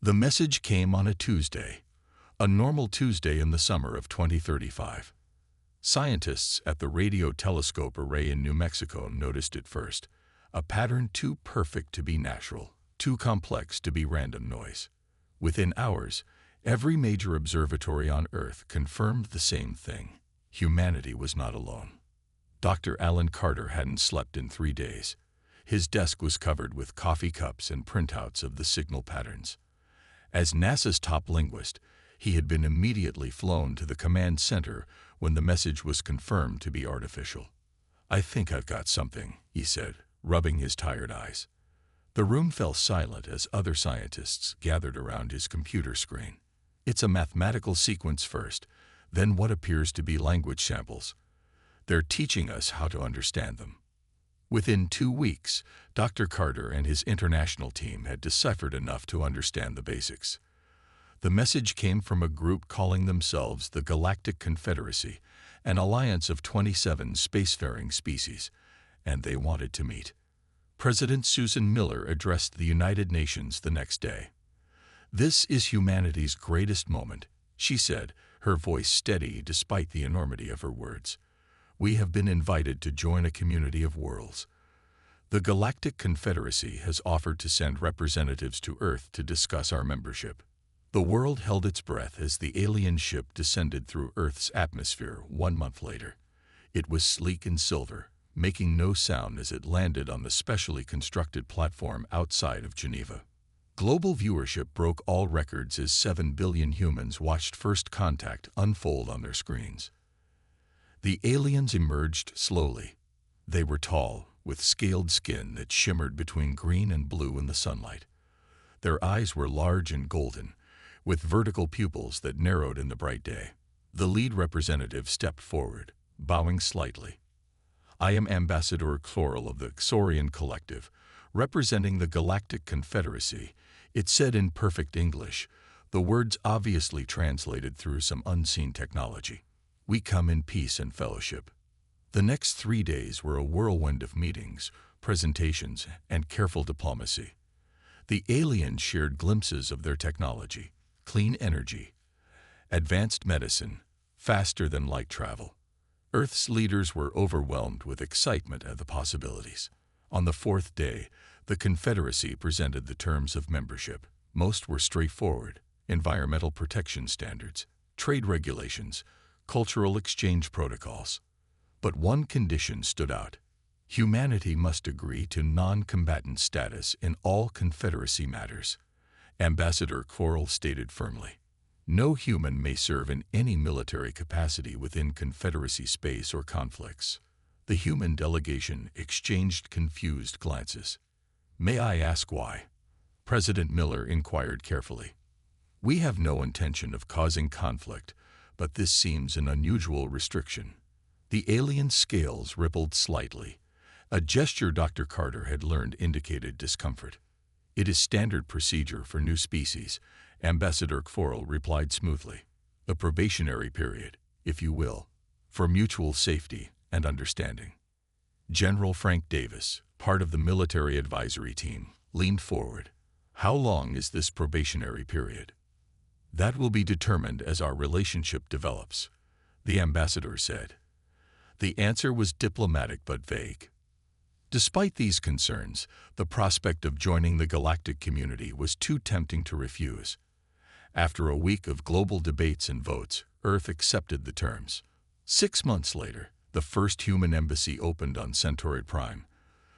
The message came on a Tuesday, a normal Tuesday in the summer of 2035. Scientists at the Radio Telescope Array in New Mexico noticed it first, a pattern too perfect to be natural, too complex to be random noise. Within hours, every major observatory on Earth confirmed the same thing. Humanity was not alone. Dr. Alan Carter hadn't slept in 3 days. His desk was covered with coffee cups and printouts of the signal patterns. As NASA's top linguist, he had been immediately flown to the command center when the message was confirmed to be artificial. "I think I've got something," he said, rubbing his tired eyes. The room fell silent as other scientists gathered around his computer screen. "It's a mathematical sequence first, then what appears to be language samples. They're teaching us how to understand them." Within 2 weeks, Dr. Carter and his international team had deciphered enough to understand the basics. The message came from a group calling themselves the Galactic Confederacy, an alliance of 27 spacefaring species, and they wanted to meet. President Susan Miller addressed the United Nations the next day. "This is humanity's greatest moment," she said, her voice steady despite the enormity of her words. "We have been invited to join a community of worlds. The Galactic Confederacy has offered to send representatives to Earth to discuss our membership." The world held its breath as the alien ship descended through Earth's atmosphere 1 month later. It was sleek and silver, making no sound as it landed on the specially constructed platform outside of Geneva. Global viewership broke all records as 7 billion humans watched First Contact unfold on their screens. The aliens emerged slowly. They were tall, with scaled skin that shimmered between green and blue in the sunlight. Their eyes were large and golden, with vertical pupils that narrowed in the bright day. The lead representative stepped forward, bowing slightly. "I am Ambassador Chloral of the Xorian Collective, representing the Galactic Confederacy," it said in perfect English, the words obviously translated through some unseen technology. "We come in peace and fellowship." The next 3 days were a whirlwind of meetings, presentations, and careful diplomacy. The aliens shared glimpses of their technology: clean energy, advanced medicine, faster than light travel. Earth's leaders were overwhelmed with excitement at the possibilities. On the 4th day, the Confederacy presented the terms of membership. Most were straightforward: environmental protection standards, trade regulations, cultural exchange protocols. But one condition stood out. Humanity must agree to non-combatant status in all Confederacy matters. Ambassador Chloral stated firmly. "No human may serve in any military capacity within Confederacy space or conflicts." The human delegation exchanged confused glances. "May I ask why?" President Miller inquired carefully. "We have no intention of causing conflict, but this seems an unusual restriction." The alien scales rippled slightly. A gesture Dr. Carter had learned indicated discomfort. "It is standard procedure for new species," Ambassador Chloral replied smoothly. "A probationary period, if you will, for mutual safety and understanding." General Frank Davis, part of the military advisory team, leaned forward. "How long is this probationary period?" "That will be determined as our relationship develops," the ambassador said. The answer was diplomatic but vague. Despite these concerns, the prospect of joining the galactic community was too tempting to refuse. After a week of global debates and votes, Earth accepted the terms. 6 months later, the first human embassy opened on Centauri Prime,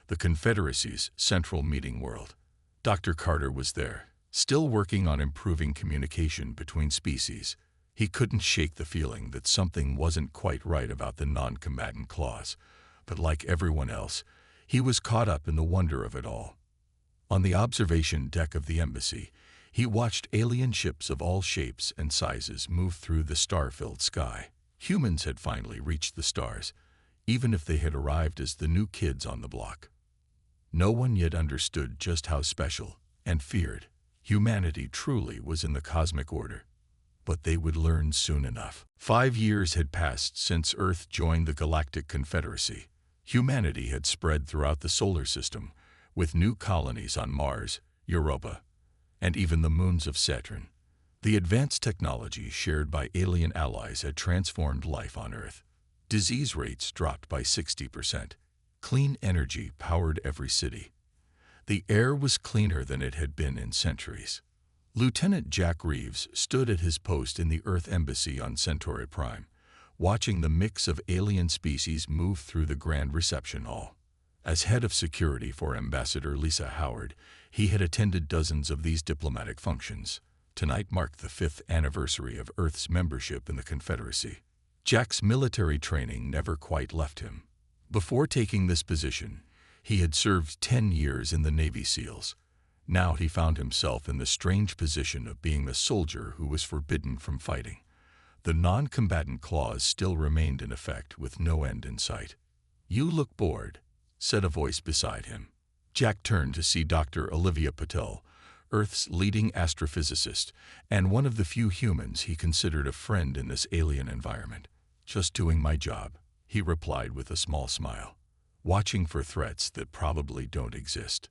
the Confederacy's central meeting world. Dr. Carter was there, still working on improving communication between species. He couldn't shake the feeling that something wasn't quite right about the non-combatant clause, but like everyone else, he was caught up in the wonder of it all. On the observation deck of the embassy, he watched alien ships of all shapes and sizes move through the star-filled sky. Humans had finally reached the stars, even if they had arrived as the new kids on the block. No one yet understood just how special, and feared, humanity truly was in the cosmic order. But they would learn soon enough. 5 years had passed since Earth joined the Galactic Confederacy. Humanity had spread throughout the solar system, with new colonies on Mars, Europa, and even the moons of Saturn. The advanced technology shared by alien allies had transformed life on Earth. Disease rates dropped by 60%. Clean energy powered every city. The air was cleaner than it had been in centuries. Lieutenant Jack Reeves stood at his post in the Earth Embassy on Centauri Prime, watching the mix of alien species move through the grand reception hall. As head of security for Ambassador Lisa Howard, he had attended dozens of these diplomatic functions. Tonight marked the 5th anniversary of Earth's membership in the Confederacy. Jack's military training never quite left him. Before taking this position, he had served 10 years in the Navy SEALs. Now he found himself in the strange position of being the soldier who was forbidden from fighting. The non-combatant clause still remained in effect with no end in sight. "You look bored," said a voice beside him. Jack turned to see Dr. Olivia Patel, Earth's leading astrophysicist, and one of the few humans he considered a friend in this alien environment. "Just doing my job," he replied with a small smile, "watching for threats that probably don't exist."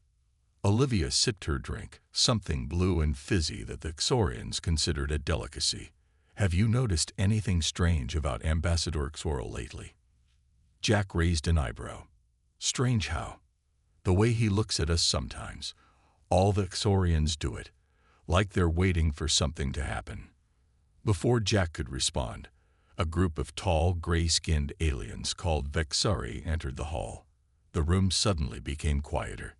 Olivia sipped her drink, something blue and fizzy that the Xorians considered a delicacy. "Have you noticed anything strange about Ambassador Xoril lately?" Jack raised an eyebrow. "Strange how?" "The way he looks at us sometimes. All the Xorians do it, like they're waiting for something to happen." Before Jack could respond, a group of tall, gray-skinned aliens called Vexari entered the hall. The room suddenly became quieter.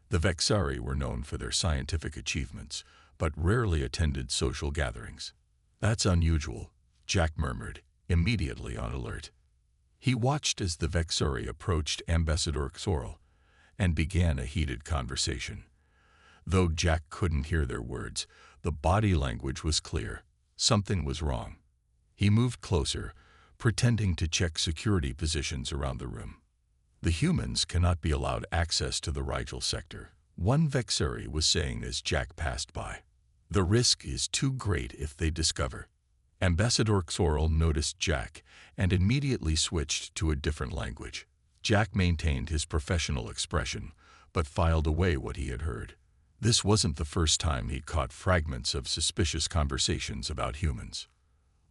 The Vexari were known for their scientific achievements, but rarely attended social gatherings. "That's unusual," Jack murmured, immediately on alert. He watched as the Vexari approached Ambassador Xoril and began a heated conversation. Though Jack couldn't hear their words, the body language was clear. Something was wrong. He moved closer, pretending to check security positions around the room. "The humans cannot be allowed access to the Rigel sector," one Vexari was saying as Jack passed by. "The risk is too great if they discover." Ambassador Xoril noticed Jack and immediately switched to a different language. Jack maintained his professional expression, but filed away what he had heard. This wasn't the first time he'd caught fragments of suspicious conversations about humans.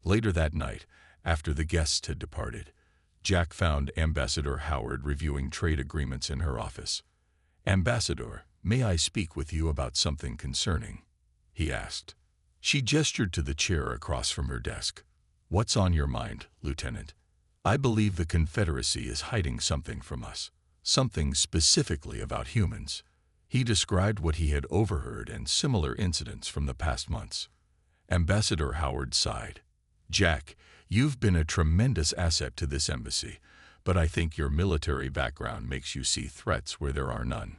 Later that night, after the guests had departed, Jack found Ambassador Howard reviewing trade agreements in her office. "Ambassador, may I speak with you about something concerning?" he asked. She gestured to the chair across from her desk. "What's on your mind, Lieutenant?" "I believe the Confederacy is hiding something from us, something specifically about humans." He described what he had overheard and similar incidents from the past months. Ambassador Howard sighed. "Jack, you've been a tremendous asset to this embassy, but I think your military background makes you see threats where there are none.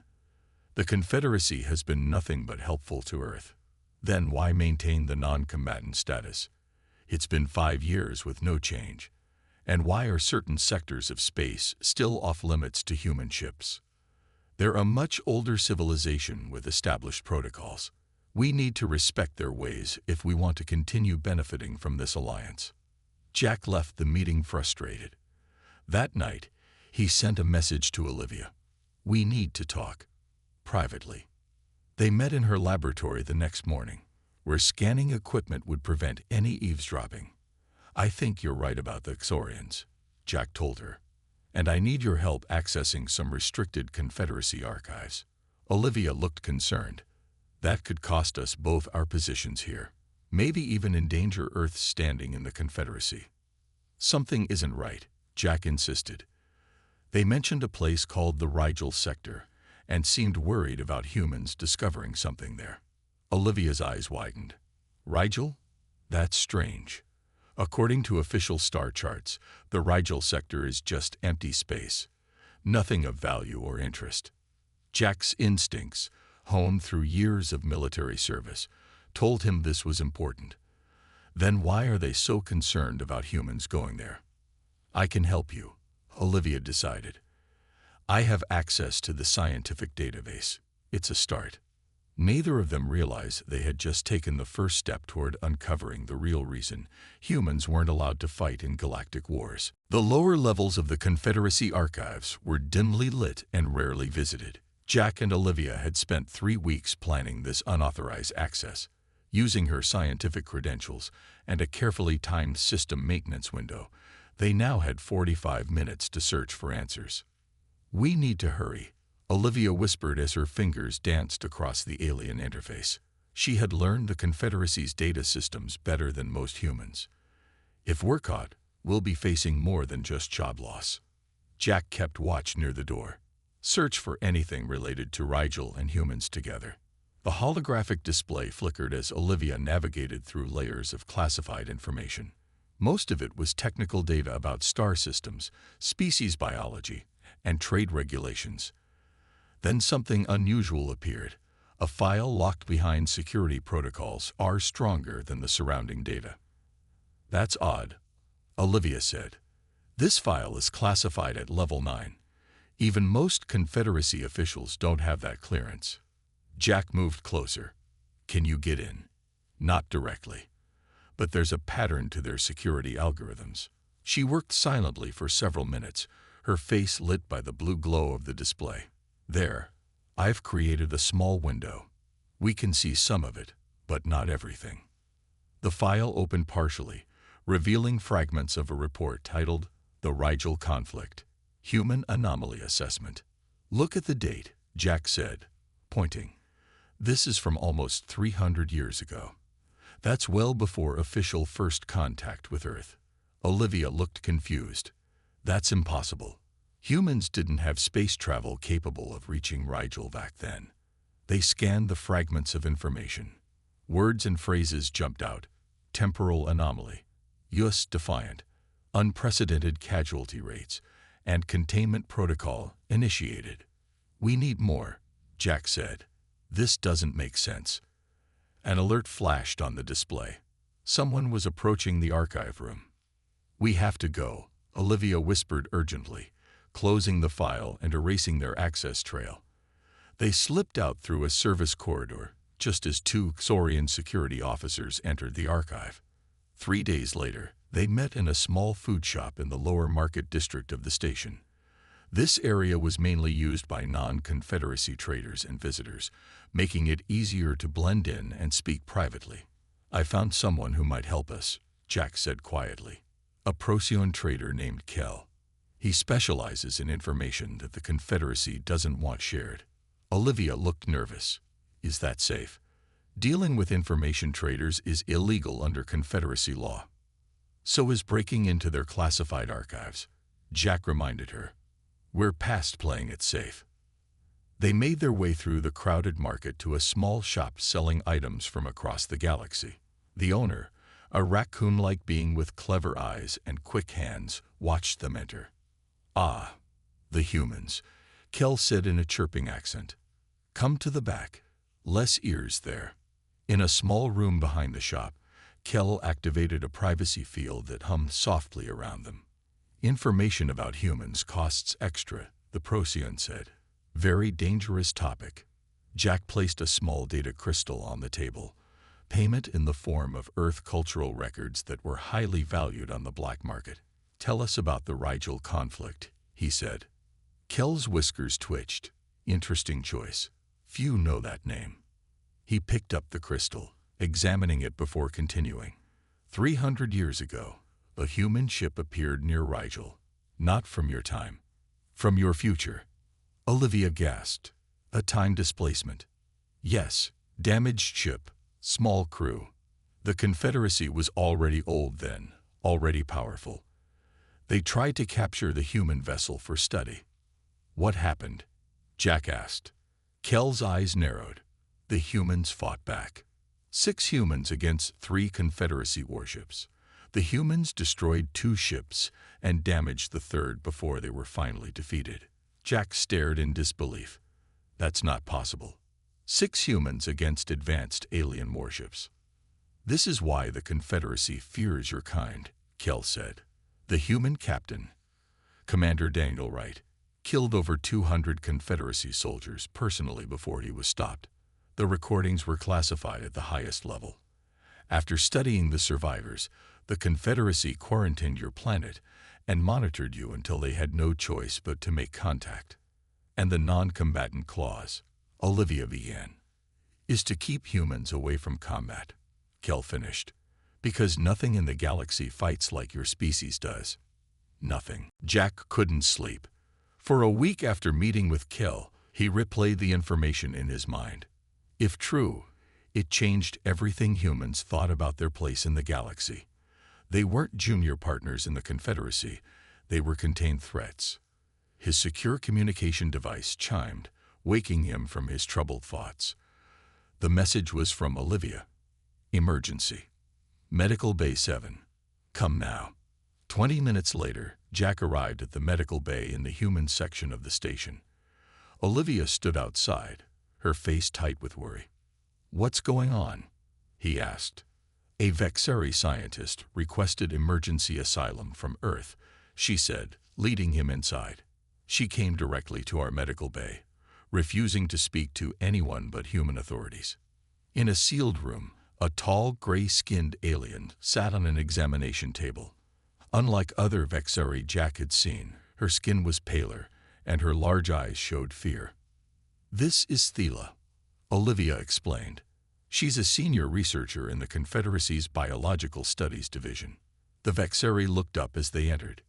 The Confederacy has been nothing but helpful to Earth. Then why maintain the non-combatant status? It's been 5 years with no change. And why are certain sectors of space still off-limits to human ships? They're a much older civilization with established protocols. We need to respect their ways if we want to continue benefiting from this alliance." Jack left the meeting frustrated. That night, he sent a message to Olivia. "We need to talk. Privately." They met in her laboratory the next morning, where scanning equipment would prevent any eavesdropping. "I think you're right about the Xorians," Jack told her. "And I need your help accessing some restricted Confederacy archives." Olivia looked concerned. "That could cost us both our positions here, maybe even endanger Earth's standing in the Confederacy." "Something isn't right," Jack insisted. They mentioned a place called the Rigel sector and seemed worried about humans discovering something there. Olivia's eyes widened. "Rigel? That's strange. According to official star charts, the Rigel sector is just empty space, nothing of value or interest." Jack's instincts, honed through years of military service, told him this was important. Then why are they so concerned about humans going there? "I can help you," Olivia decided. "I have access to the scientific database. It's a start." Neither of them realized they had just taken the first step toward uncovering the real reason humans weren't allowed to fight in galactic wars. The lower levels of the Confederacy archives were dimly lit and rarely visited. Jack and Olivia had spent 3 weeks planning this unauthorized access. Using her scientific credentials and a carefully timed system maintenance window, they now had 45 minutes to search for answers. "We need to hurry," Olivia whispered as her fingers danced across the alien interface. She had learned the Confederacy's data systems better than most humans. "If we're caught, we'll be facing more than just job loss." Jack kept watch near the door. "Search for anything related to Rigel and humans together." The holographic display flickered as Olivia navigated through layers of classified information. Most of it was technical data about star systems, species biology, and trade regulations. Then something unusual appeared, a file locked behind security protocols far stronger than the surrounding data. "That's odd," Olivia said. "This file is classified at level 9. Even most Confederacy officials don't have that clearance." Jack moved closer. "Can you get in?" "Not directly. But there's a pattern to their security algorithms." She worked silently for several minutes, her face lit by the blue glow of the display. "There. I've created a small window. We can see some of it, but not everything." The file opened partially, revealing fragments of a report titled "The Rigel Conflict, Human Anomaly Assessment." "Look at the date," Jack said, pointing. "This is from almost 300 years ago. That's well before official first contact with Earth." Olivia looked confused. "That's impossible. Humans didn't have space travel capable of reaching Rigel back then." They scanned the fragments of information. Words and phrases jumped out. Temporal anomaly, US defiant, unprecedented casualty rates, and containment protocol initiated. "We need more," Jack said. "This doesn't make sense." An alert flashed on the display. Someone was approaching the archive room. "We have to go," Olivia whispered urgently, closing the file and erasing their access trail. They slipped out through a service corridor, just as 2 Xorian security officers entered the archive. 3 days later, they met in a small food shop in the lower market district of the station. This area was mainly used by non-Confederacy traders and visitors, making it easier to blend in and speak privately. "I found someone who might help us," Jack said quietly. "A Procyon trader named Kel. He specializes in information that the Confederacy doesn't want shared." Olivia looked nervous. "Is that safe?" "Dealing with information traders is illegal under Confederacy law. So is breaking into their classified archives," Jack reminded her. "We're past playing it safe." They made their way through the crowded market to a small shop selling items from across the galaxy. The owner, a raccoon-like being with clever eyes and quick hands, watched them enter. "Ah, the humans," Kel said in a chirping accent. "Come to the back. Less ears there." In a small room behind the shop, Kel activated a privacy field that hummed softly around them. "Information about humans costs extra," the Procyon said. "Very dangerous topic." Jack placed a small data crystal on the table, payment in the form of Earth cultural records that were highly valued on the black market. "Tell us about the Rigel conflict," he said. Kel's whiskers twitched. "Interesting choice. Few know that name." He picked up the crystal, examining it before continuing. 300 years ago, a human ship appeared near Rigel. Not from your time. From your future." Olivia gasped. "A time displacement?" "Yes. Damaged ship. Small crew. The Confederacy was already old then, already powerful. They tried to capture the human vessel for study." "What happened?" Jack asked. Kel's eyes narrowed. "The humans fought back. 6 humans against 3 Confederacy warships. The humans destroyed 2 ships and damaged the 3rd before they were finally defeated." Jack stared in disbelief. "That's not possible. 6 humans against advanced alien warships." "This is why the Confederacy fears your kind," Kel said. "The human captain, Commander Daniel Wright, killed over 200 Confederacy soldiers personally before he was stopped. The recordings were classified at the highest level. After studying the survivors, the Confederacy quarantined your planet and monitored you until they had no choice but to make contact." And the non-combatant clause, Olivia began, is to keep humans away from combat. Kel finished. Because nothing in the galaxy fights like your species does. Nothing. Jack couldn't sleep. For a week after meeting with Kel, he replayed the information in his mind. If true, it changed everything humans thought about their place in the galaxy. They weren't junior partners in the Confederacy. They were contained threats. His secure communication device chimed, waking him from his troubled thoughts. The message was from Olivia. Emergency. Medical Bay 7. Come now. 20 minutes later, Jack arrived at the medical bay in the human section of the station. Olivia stood outside, her face tight with worry. What's going on? He asked. A Vexeri scientist requested emergency asylum from Earth, she said, leading him inside. She came directly to our medical bay, refusing to speak to anyone but human authorities. In a sealed room, a tall, gray-skinned alien sat on an examination table. Unlike other Vexeri Jack had seen, her skin was paler, and her large eyes showed fear. This is Thela, Olivia explained. She's a senior researcher in the Confederacy's Biological Studies Division. The Vexeri looked up as they entered.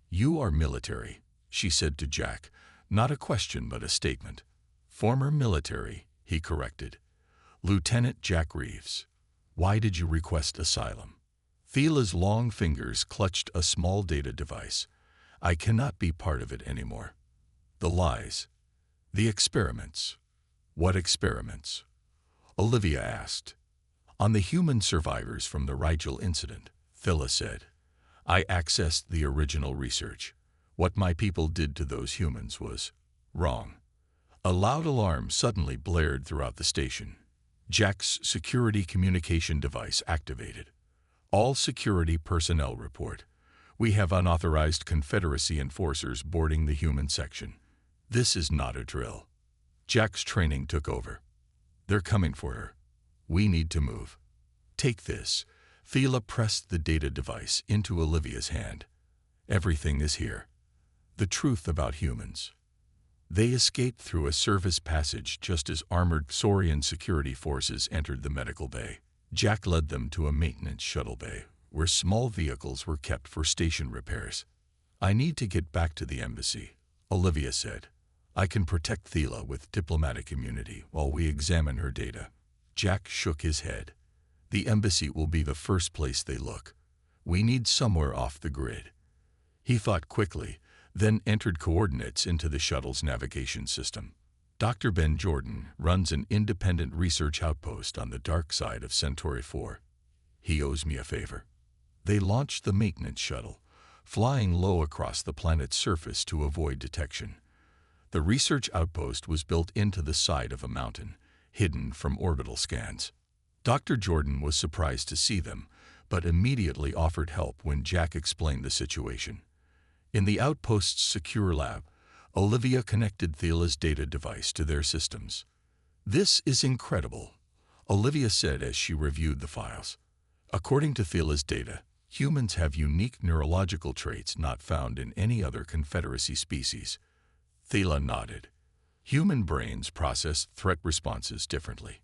You are military, she said to Jack, not a question but a statement. Former military, he corrected. Lieutenant Jack Reeves. Why did you request asylum? Thela's long fingers clutched a small data device. I cannot be part of it anymore. The lies. The experiments. What experiments? Olivia asked. On the human survivors from the Rigel incident, Thela said. I accessed the original research. What my people did to those humans was wrong. A loud alarm suddenly blared throughout the station. Jack's security communication device activated. All security personnel report. We have unauthorized Confederacy enforcers boarding the human section. This is not a drill. Jack's training took over. They're coming for her. We need to move. Take this. Thela pressed the data device into Olivia's hand. Everything is here. The truth about humans. They escaped through a service passage just as armored Saurian security forces entered the medical bay. Jack led them to a maintenance shuttle bay, where small vehicles were kept for station repairs. I need to get back to the embassy, Olivia said. I can protect Thela with diplomatic immunity while we examine her data. Jack shook his head. The embassy will be the first place they look. We need somewhere off the grid. He thought quickly, then entered coordinates into the shuttle's navigation system. Dr. Ben Jordan runs an independent research outpost on the dark side of Centauri 4. He owes me a favor. They launched the maintenance shuttle, flying low across the planet's surface to avoid detection. The research outpost was built into the side of a mountain, hidden from orbital scans. Dr. Jordan was surprised to see them, but immediately offered help when Jack explained the situation. In the outpost's secure lab, Olivia connected Thela's data device to their systems. This is incredible, Olivia said as she reviewed the files. According to Thela's data, humans have unique neurological traits not found in any other Confederacy species. Thela nodded. Human brains process threat responses differently.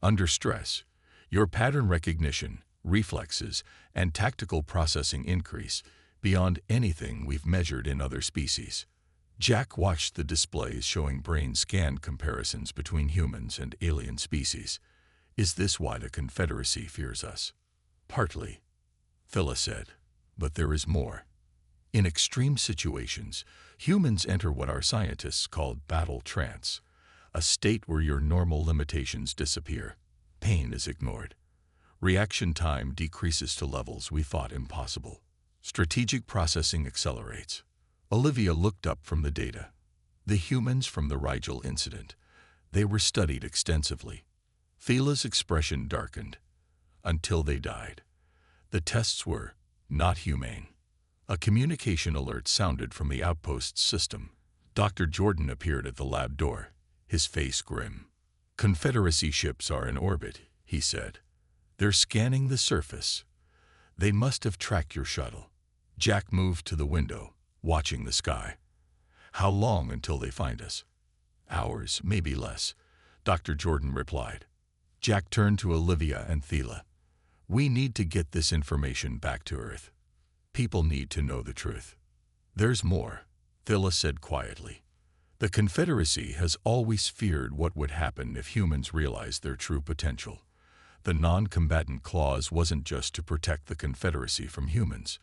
Under stress, your pattern recognition, reflexes, and tactical processing increase beyond anything we've measured in other species. Jack watched the displays showing brain scan comparisons between humans and alien species. Is this why the Confederacy fears us? Partly, Thela said, but there is more. In extreme situations, humans enter what our scientists call battle trance, a state where your normal limitations disappear. Pain is ignored. Reaction time decreases to levels we thought impossible. Strategic processing accelerates. Olivia looked up from the data. The humans from the Rigel incident. They were studied extensively. Thela's expression darkened. Until they died. The tests were not humane. A communication alert sounded from the outpost's system. Dr. Jordan appeared at the lab door, his face grim. Confederacy ships are in orbit, he said. They're scanning the surface. They must have tracked your shuttle. Jack moved to the window, watching the sky. How long until they find us? Hours, maybe less, Dr. Jordan replied. Jack turned to Olivia and Thela. We need to get this information back to Earth. People need to know the truth. There's more, Thela said quietly. The Confederacy has always feared what would happen if humans realized their true potential. The non-combatant clause wasn't just to protect the Confederacy from humans.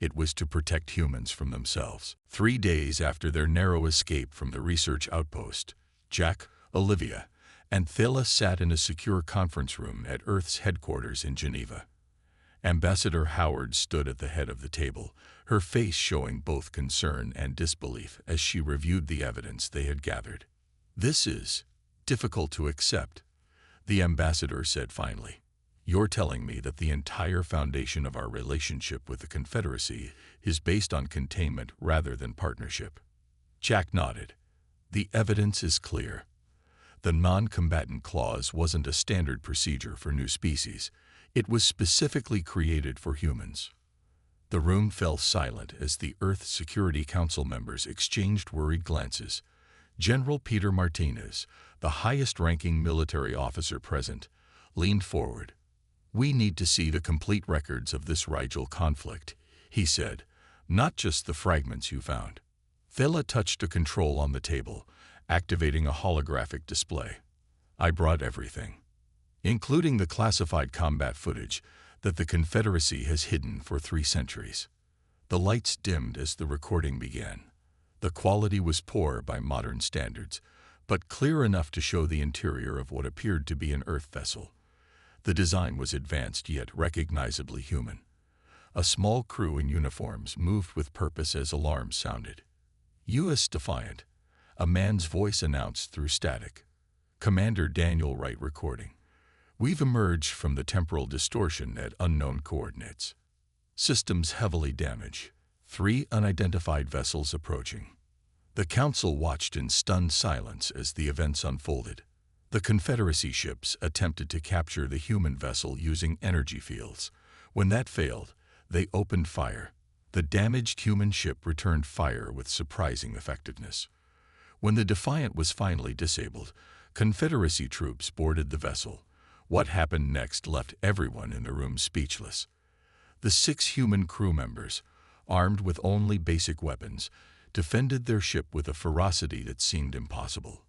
It was to protect humans from themselves. 3 days after their narrow escape from the research outpost, Jack, Olivia, and Thela sat in a secure conference room at Earth's headquarters in Geneva. Ambassador Howard stood at the head of the table, her face showing both concern and disbelief as she reviewed the evidence they had gathered. This is difficult to accept, the ambassador said finally. You're telling me that the entire foundation of our relationship with the Confederacy is based on containment rather than partnership. Jack nodded. The evidence is clear. The non-combatant clause wasn't a standard procedure for new species. It was specifically created for humans. The room fell silent as the Earth Security Council members exchanged worried glances. General Peter Martinez, the highest-ranking military officer present, leaned forward. We need to see the complete records of this Rigel conflict, he said, not just the fragments you found. Thela touched a control on the table, activating a holographic display. I brought everything, including the classified combat footage that the Confederacy has hidden for 3 centuries. The lights dimmed as the recording began. The quality was poor by modern standards, but clear enough to show the interior of what appeared to be an Earth vessel. The design was advanced yet recognizably human. A small crew in uniforms moved with purpose as alarms sounded. U.S. Defiant, a man's voice announced through static. Commander Daniel Wright recording. We've emerged from the temporal distortion at unknown coordinates. Systems heavily damaged. 3 unidentified vessels approaching. The Council watched in stunned silence as the events unfolded. The Confederacy ships attempted to capture the human vessel using energy fields. When that failed, they opened fire. The damaged human ship returned fire with surprising effectiveness. When the Defiant was finally disabled, Confederacy troops boarded the vessel. What happened next left everyone in the room speechless. The 6 human crew members, armed with only basic weapons, defended their ship with a ferocity that seemed impossible.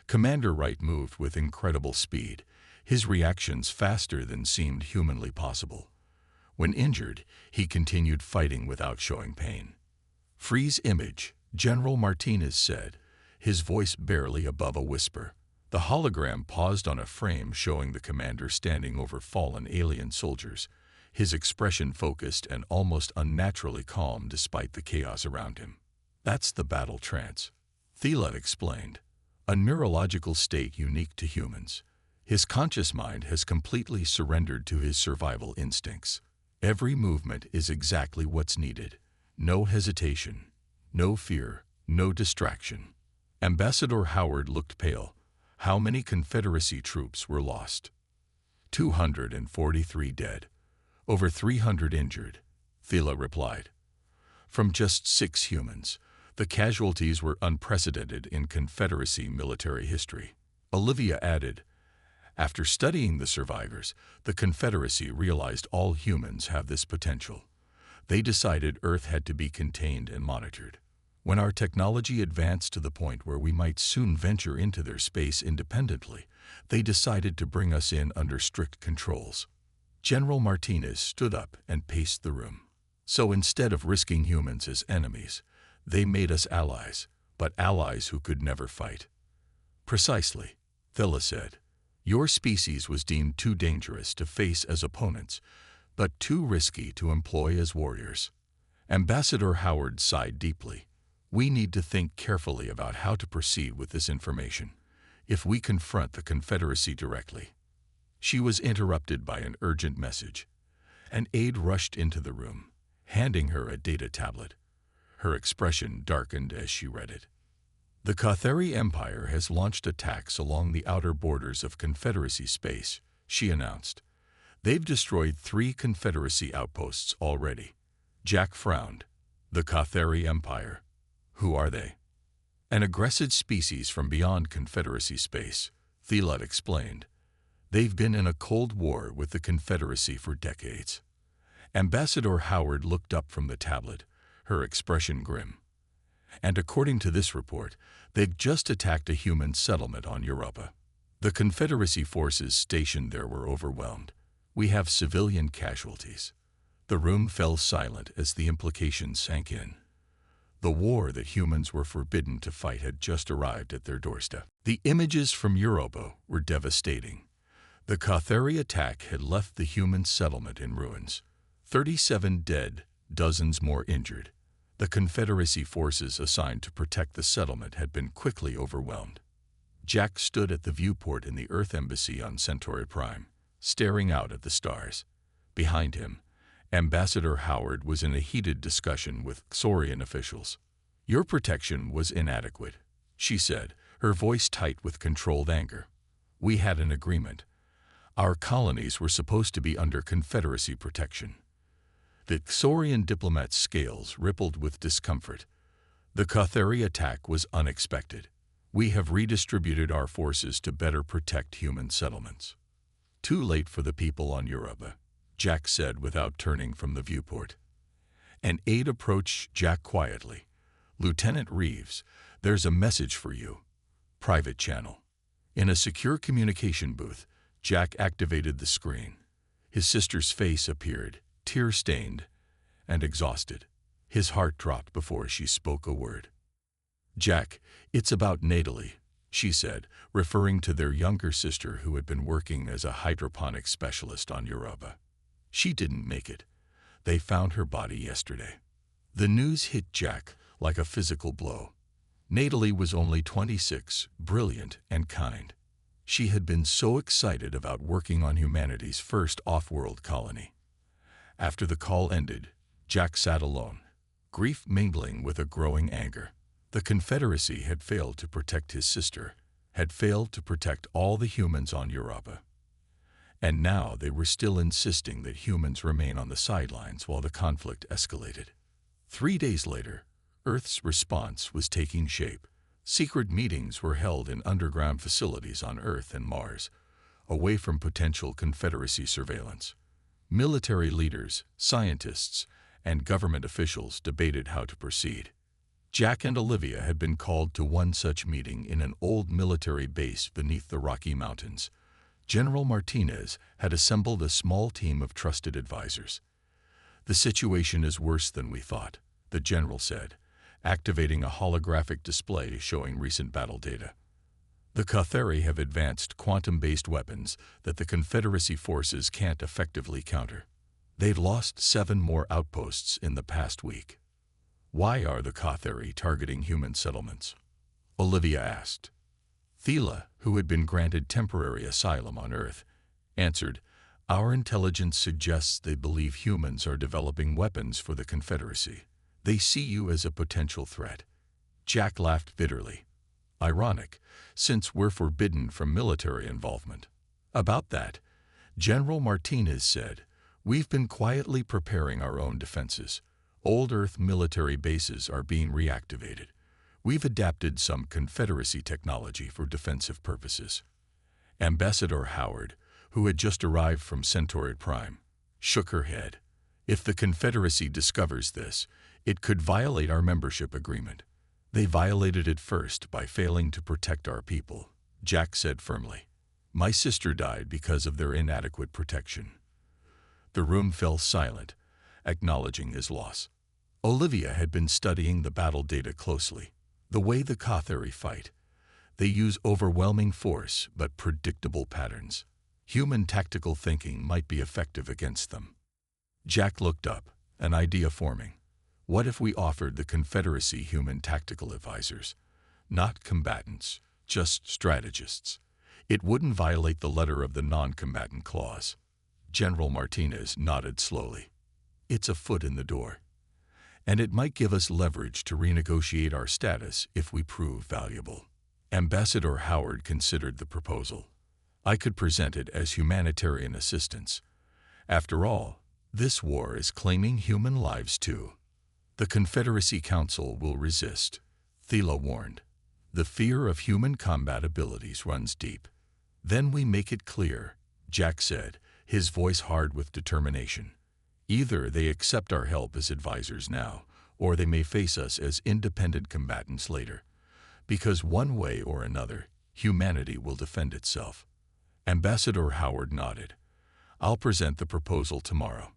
Commander Wright moved with incredible speed, his reactions faster than seemed humanly possible. When injured, he continued fighting without showing pain. Freeze image, General Martinez said, his voice barely above a whisper. The hologram paused on a frame showing the commander standing over fallen alien soldiers, his expression focused and almost unnaturally calm despite the chaos around him. That's the battle trance, Thela explained, a neurological state unique to humans. His conscious mind has completely surrendered to his survival instincts. Every movement is exactly what's needed. No hesitation, no fear, no distraction. Ambassador Howard looked pale. How many Confederacy troops were lost? 243 dead. Over 300 injured, Thela replied. From just 6 humans, the casualties were unprecedented in Confederacy military history. Olivia added, after studying the survivors, the Confederacy realized all humans have this potential. They decided Earth had to be contained and monitored. When our technology advanced to the point where we might soon venture into their space independently, they decided to bring us in under strict controls. General Martinez stood up and paced the room. So instead of risking humans as enemies, they made us allies, but allies who could never fight. Precisely, Thela said. Your species was deemed too dangerous to face as opponents, but too risky to employ as warriors. Ambassador Howard sighed deeply. We need to think carefully about how to proceed with this information, if we confront the Confederacy directly. She was interrupted by an urgent message. An aide rushed into the room, handing her a data tablet. Her expression darkened as she read it. The Cathari Empire has launched attacks along the outer borders of Confederacy space, she announced. They've destroyed 3 Confederacy outposts already. Jack frowned. The Cathari Empire. Who are they? An aggressive species from beyond Confederacy space, Thiela explained. They've been in a Cold War with the Confederacy for decades. Ambassador Howard looked up from the tablet, her expression grim. And according to this report, they've just attacked a human settlement on Europa. The Confederacy forces stationed there were overwhelmed. We have civilian casualties. The room fell silent as the implications sank in. The war that humans were forbidden to fight had just arrived at their doorstep. The images from Europa were devastating. The Cathari attack had left the human settlement in ruins. 37 dead, dozens more injured. The Confederacy forces assigned to protect the settlement had been quickly overwhelmed. Jack stood at the viewport in the Earth Embassy on Centauri Prime, staring out at the stars. Behind him, Ambassador Howard was in a heated discussion with Xorian officials. Your protection was inadequate, she said, her voice tight with controlled anger. We had an agreement. Our colonies were supposed to be under Confederacy protection. The Xorian diplomat's scales rippled with discomfort. The Cathari attack was unexpected. We have redistributed our forces to better protect human settlements. Too late for the people on Europa, Jack said without turning from the viewport. An aide approached Jack quietly. Lieutenant Reeves, there's a message for you. Private channel. In a secure communication booth, Jack activated the screen. His sister's face appeared, tear-stained and exhausted. His heart dropped before she spoke a word. Jack, it's about Natalie, she said, referring to their younger sister who had been working as a hydroponics specialist on Europa. She didn't make it. They found her body yesterday. The news hit Jack like a physical blow. Natalie was only 26, brilliant and kind. She had been so excited about working on humanity's first off-world colony. After the call ended, Jack sat alone, grief mingling with a growing anger. The Confederacy had failed to protect his sister, had failed to protect all the humans on Europa. And now they were still insisting that humans remain on the sidelines while the conflict escalated. 3 days later, Earth's response was taking shape. Secret meetings were held in underground facilities on Earth and Mars, away from potential Confederacy surveillance. Military leaders, scientists, and government officials debated how to proceed. Jack and Olivia had been called to one such meeting in an old military base beneath the Rocky Mountains. General Martinez had assembled a small team of trusted advisors. The situation is worse than we thought, the general said, activating a holographic display showing recent battle data. The Cathari have advanced quantum-based weapons that the Confederacy forces can't effectively counter. They've lost 7 more outposts in the past week. Why are the Cathari targeting human settlements? Olivia asked. Thiela, who had been granted temporary asylum on Earth, answered, Our intelligence suggests they believe humans are developing weapons for the Confederacy. They see you as a potential threat. Jack laughed bitterly. Ironic, since we're forbidden from military involvement. About that, General Martinez said, We've been quietly preparing our own defenses. Old Earth military bases are being reactivated. We've adapted some Confederacy technology for defensive purposes. Ambassador Howard, who had just arrived from Centauri Prime, shook her head. If the Confederacy discovers this, it could violate our membership agreement. They violated it first by failing to protect our people, Jack said firmly. My sister died because of their inadequate protection. The room fell silent, acknowledging his loss. Olivia had been studying the battle data closely. The way the Cathari fight, they use overwhelming force but predictable patterns. Human tactical thinking might be effective against them. Jack looked up, an idea forming. What if we offered the Confederacy human tactical advisors? Not combatants, just strategists. It wouldn't violate the letter of the non-combatant clause. General Martinez nodded slowly. It's a foot in the door. And it might give us leverage to renegotiate our status if we prove valuable. Ambassador Howard considered the proposal. I could present it as humanitarian assistance. After all, this war is claiming human lives too. The Confederacy Council will resist, Thiela warned. The fear of human combat abilities runs deep. Then we make it clear, Jack said, his voice hard with determination. Either they accept our help as advisors now, or they may face us as independent combatants later. Because one way or another, humanity will defend itself. Ambassador Howard nodded. I'll present the proposal tomorrow.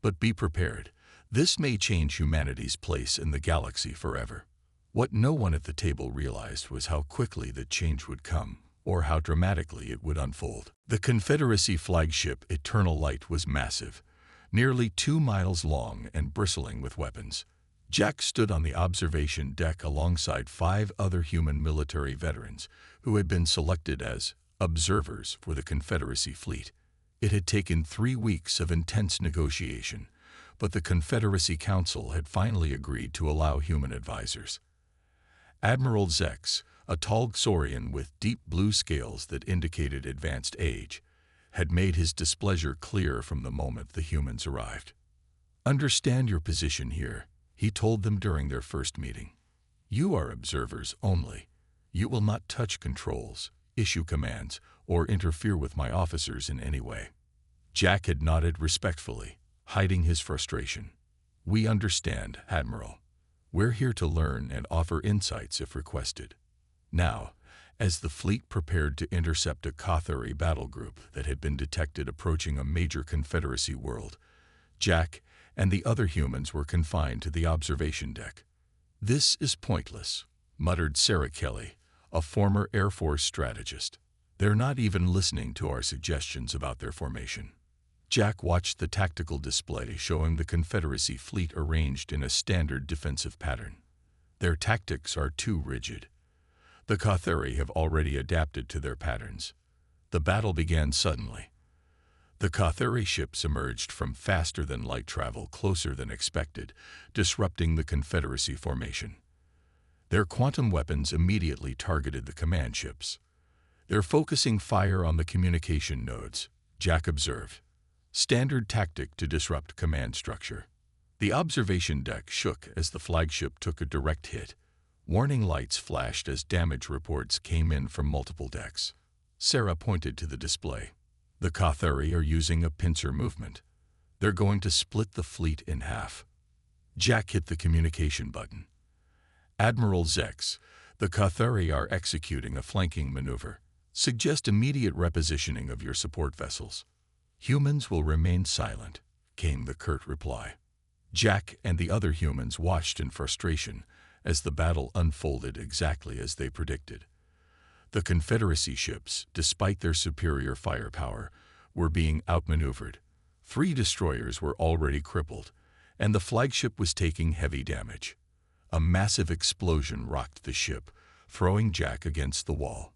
But be prepared. This may change humanity's place in the galaxy forever. What no one at the table realized was how quickly the change would come, or how dramatically it would unfold. The Confederacy flagship Eternal Light was massive, nearly 2 miles long and bristling with weapons. Jack stood on the observation deck alongside 5 other human military veterans who had been selected as observers for the Confederacy fleet. It had taken 3 weeks of intense negotiation, but the Confederacy Council had finally agreed to allow human advisors. Admiral Zex, a tall Xorian with deep blue scales that indicated advanced age, had made his displeasure clear from the moment the humans arrived. Understand your position here, he told them during their first meeting. You are observers only. You will not touch controls, issue commands, or interfere with my officers in any way. Jack had nodded respectfully, hiding his frustration. We understand, Admiral. We're here to learn and offer insights if requested. Now, as the fleet prepared to intercept a Cathari battle group that had been detected approaching a major Confederacy world, Jack and the other humans were confined to the observation deck. This is pointless, muttered Sarah Kelly, a former Air Force strategist. They're not even listening to our suggestions about their formation. Jack watched the tactical display showing the Confederacy fleet arranged in a standard defensive pattern. Their tactics are too rigid. The Cathari have already adapted to their patterns. The battle began suddenly. The Cathari ships emerged from faster-than-light travel closer than expected, disrupting the Confederacy formation. Their quantum weapons immediately targeted the command ships. They're focusing fire on the communication nodes, Jack observed. Standard tactic to disrupt command structure. The observation deck shook as the flagship took a direct hit. Warning lights flashed as damage reports came in from multiple decks. Sarah pointed to the display. The Cathari are using a pincer movement. They're going to split the fleet in half. Jack hit the communication button. Admiral Zex, the Cathari are executing a flanking maneuver. Suggest immediate repositioning of your support vessels. Humans will remain silent, came the curt reply. Jack and the other humans watched in frustration as the battle unfolded exactly as they predicted. The Confederacy ships, despite their superior firepower, were being outmaneuvered. 3 destroyers were already crippled, and the flagship was taking heavy damage. A massive explosion rocked the ship, throwing Jack against the wall.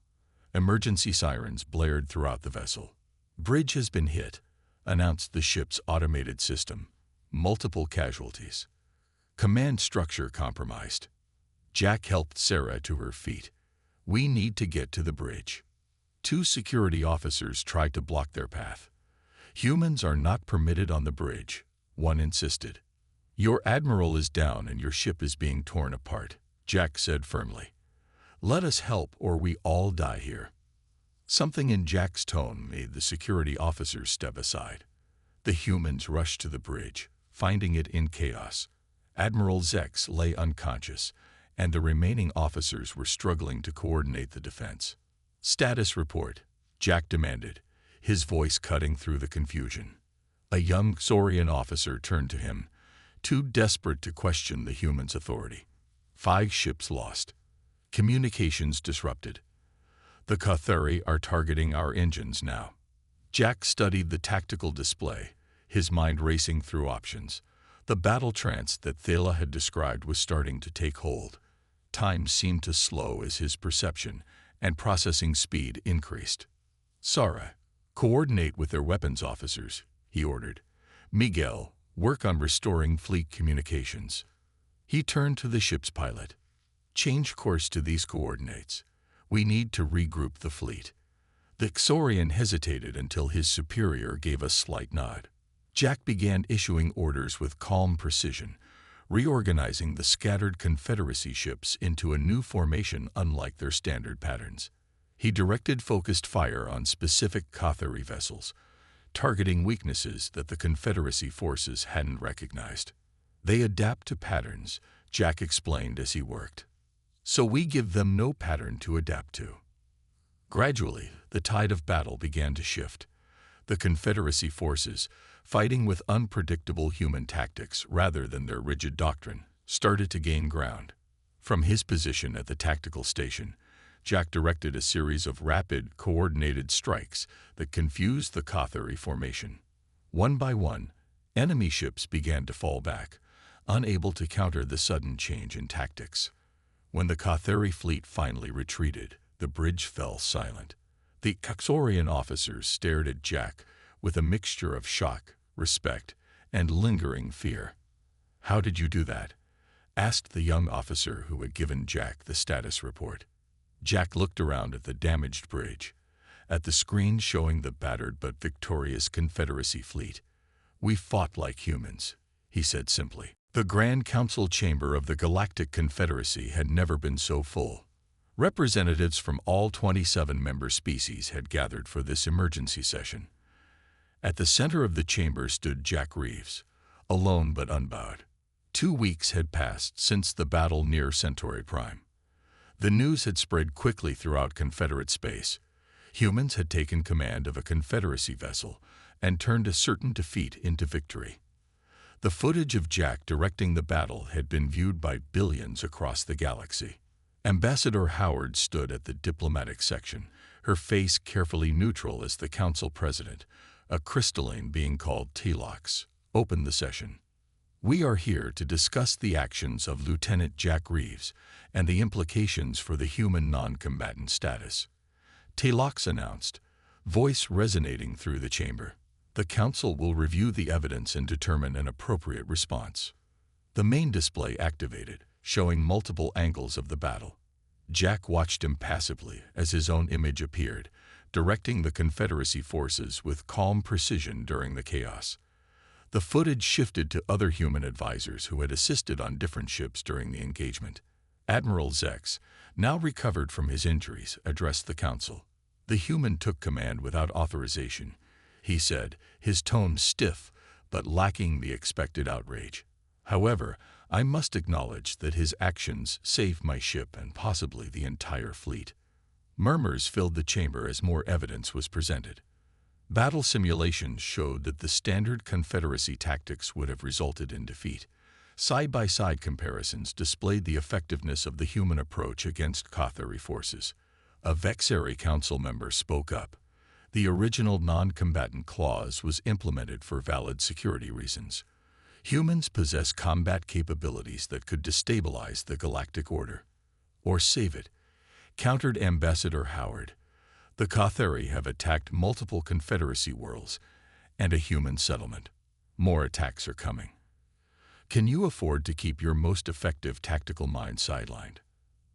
Emergency sirens blared throughout the vessel. Bridge has been hit, announced the ship's automated system. Multiple casualties. Command structure compromised. Jack helped Sarah to her feet. We need to get to the bridge. 2 security officers tried to block their path. Humans are not permitted on the bridge, one insisted. Your admiral is down and your ship is being torn apart, Jack said firmly. Let us help or we all die here. Something in Jack's tone made the security officers step aside. The humans rushed to the bridge, finding it in chaos. Admiral Zex lay unconscious, and the remaining officers were struggling to coordinate the defense. Status report, Jack demanded, his voice cutting through the confusion. A young Xorian officer turned to him, too desperate to question the humans' authority. 5 ships lost. Communications disrupted. The Cathari are targeting our engines now. Jack studied the tactical display, his mind racing through options. The battle trance that Thela had described was starting to take hold. Time seemed to slow as his perception and processing speed increased. Sarah, coordinate with their weapons officers, he ordered. Miguel, work on restoring fleet communications. He turned to the ship's pilot. Change course to these coordinates. We need to regroup the fleet. The Xorian hesitated until his superior gave a slight nod. Jack began issuing orders with calm precision, reorganizing the scattered Confederacy ships into a new formation unlike their standard patterns. He directed focused fire on specific Cathari vessels, targeting weaknesses that the Confederacy forces hadn't recognized. They adapt to patterns, Jack explained as he worked. So we give them no pattern to adapt to. Gradually, the tide of battle began to shift. The Confederacy forces, fighting with unpredictable human tactics rather than their rigid doctrine, started to gain ground. From his position at the tactical station, Jack directed a series of rapid, coordinated strikes that confused the Cathari formation. One by one, enemy ships began to fall back, unable to counter the sudden change in tactics. When the Cathari fleet finally retreated, the bridge fell silent. The Caxorian officers stared at Jack with a mixture of shock, respect, and lingering fear. "How did you do that?" asked the young officer who had given Jack the status report. Jack looked around at the damaged bridge, at the screen showing the battered but victorious Confederacy fleet. "We fought like humans," he said simply. The Grand Council chamber of the Galactic Confederacy had never been so full. Representatives from all 27 member species had gathered for this emergency session. At the center of the chamber stood Jack Reeves, alone but unbowed. 2 weeks had passed since the battle near Centauri Prime. The news had spread quickly throughout Confederate space. Humans had taken command of a Confederacy vessel and turned a certain defeat into victory. The footage of Jack directing the battle had been viewed by billions across the galaxy. Ambassador Howard stood at the diplomatic section, her face carefully neutral as the council president, a crystalline being called Telox, opened the session. "We are here to discuss the actions of Lieutenant Jack Reeves and the implications for the human non-combatant status," Telox announced, voice resonating through the chamber. "The council will review the evidence and determine an appropriate response." The main display activated, showing multiple angles of the battle. Jack watched impassively as his own image appeared, directing the Confederacy forces with calm precision during the chaos. The footage shifted to other human advisors who had assisted on different ships during the engagement. Admiral Zex, now recovered from his injuries, addressed the council. The human took command without authorization, he said, his tone stiff but lacking the expected outrage. "However, I must acknowledge that his actions saved my ship and possibly the entire fleet." Murmurs filled the chamber as more evidence was presented. Battle simulations showed that the standard Confederacy tactics would have resulted in defeat. Side-by-side comparisons displayed the effectiveness of the human approach against Cathari forces. A Vexari council member spoke up. The original non-combatant clause was implemented for valid security reasons. Humans possess combat capabilities that could destabilize the galactic order. Or save it, countered Ambassador Howard. The Cathari have attacked multiple Confederacy worlds and a human settlement. More attacks are coming. Can you afford to keep your most effective tactical mind sidelined?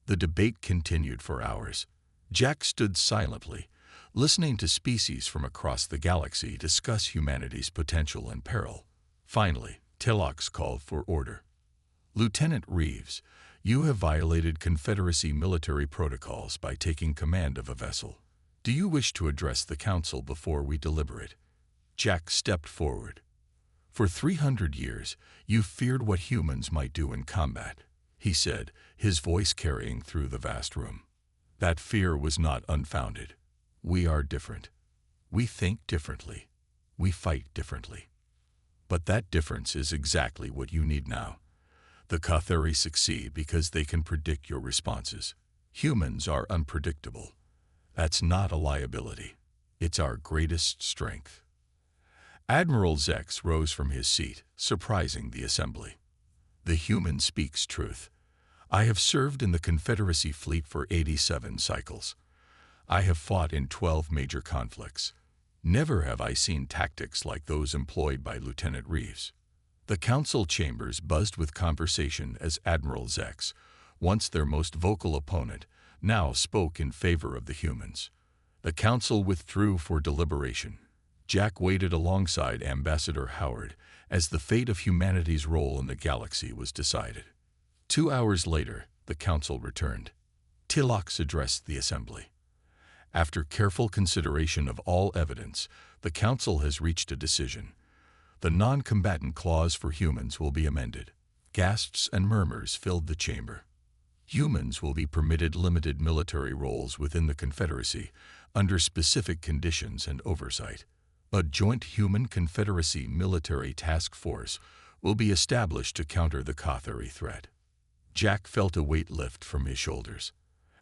The debate continued for hours. Jack stood silently, listening to species from across the galaxy discuss humanity's potential and peril. Finally, Telox called for order. "Lieutenant Reeves, you have violated Confederacy military protocols by taking command of a vessel. Do you wish to address the council before we deliberate?" Jack stepped forward. "For 300 years, you feared what humans might do in combat," he said, his voice carrying through the vast room. "That fear was not unfounded. We are different. We think differently. We fight differently. But that difference is exactly what you need now. The Cathari succeed because they can predict your responses. Humans are unpredictable. That's not a liability. It's our greatest strength." Admiral Zex rose from his seat, surprising the assembly. "The human speaks truth. I have served in the Confederacy fleet for 87 cycles. I have fought in 12 major conflicts. Never have I seen tactics like those employed by Lieutenant Reeves." The council chambers buzzed with conversation as Admiral Zex, once their most vocal opponent, now spoke in favor of the humans. The council withdrew for deliberation. Jack waited alongside Ambassador Howard as the fate of humanity's role in the galaxy was decided. 2 hours later, the council returned. Tilox addressed the assembly. After careful consideration of all evidence, the council has reached a decision. The non-combatant clause for humans will be amended. Gasps and murmurs filled the chamber. Humans will be permitted limited military roles within the Confederacy under specific conditions and oversight. A joint Human Confederacy military task force will be established to counter the Cathari threat. Jack felt a weight lift from his shoulders.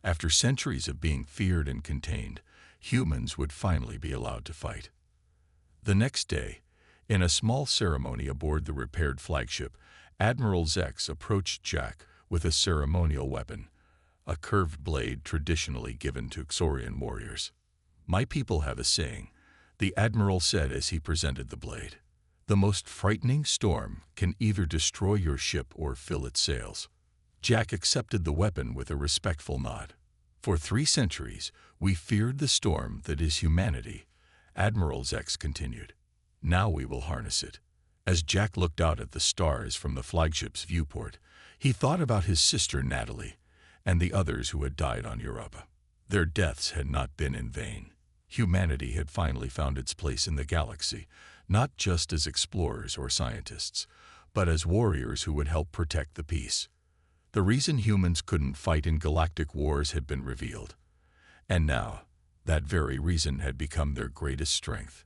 After centuries of being feared and contained, humans would finally be allowed to fight. The next day, in a small ceremony aboard the repaired flagship, Admiral Zex approached Jack with a ceremonial weapon, a curved blade traditionally given to Xorian warriors. "My people have a saying," the Admiral said as he presented the blade. "The most frightening storm can either destroy your ship or fill its sails." Jack accepted the weapon with a respectful nod. "For 3 centuries, we feared the storm that is humanity," Admiral Zex continued. "Now we will harness it." As Jack looked out at the stars from the flagship's viewport, he thought about his sister Natalie and the others who had died on Europa. Their deaths had not been in vain. Humanity had finally found its place in the galaxy, not just as explorers or scientists, but as warriors who would help protect the peace. The reason humans couldn't fight in galactic wars had been revealed. And now, that very reason had become their greatest strength.